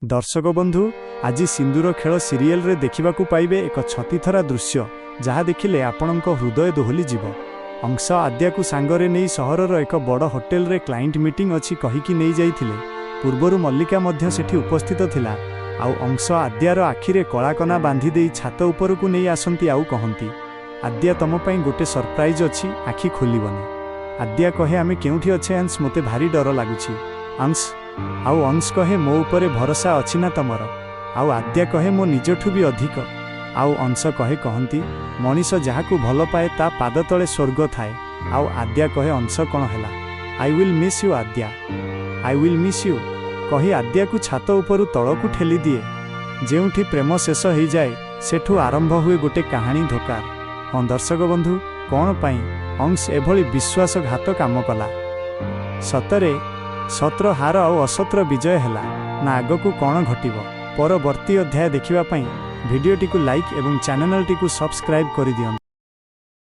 दर्शक बंधु आज सिंदूर खेल सीरियल रे देखिबाकू पाइबे एक छतीथरा दृश्य जहाँ देखिले आपणक हृदय दोहली जीव। अंश आद्या को सांगरे नहीं सहरर एक बड़ होटेल रे क्लाइंट मीटिंग अछि कहिकी नहीं जाइथिले। पूर्वरु मल्लिका मध्य सेठी उपस्थित थिला। आउ अंश आद्यार आखिरे कलाकना बांधी देई छात उपरकू नहीं आसंती आउ कहंती, आद्या तम पई गोटे सरप्राइज अछि, आखि खोलिबनी। आद्या कहे आमे केउठी अच्छे अंश, मते भारी डर लागुछि। अंश कहे मो उपरे भरोसा अछि ना तमर? आउ आद्या कहे मो निजठू भी अधिक। आउ अंश कहती मनीष जहाकू भल पाए ता पाद तले स्वर्ग थाए। आउ आद्या कहे अंश कौन हैला? I will miss you Adya, I will miss you कही आद्या को छात उपरु तलकू ठेली दिए। जेउठी प्रेम शेष हो जाए सेठू आरंभ हुए गोटे कहानी धोकार। हाँ दर्शक बंधु, कौन पाई अंश एभली विश्वासघात काम कला? सतरे सत्र हार और असत्र विजय हैला ना आगकू कौन घटिबो? परवर्ती अध्याय देखिबा पई भिडियोटी को लाइक एवं चैनल टी को सब्सक्राइब कर दियंतु।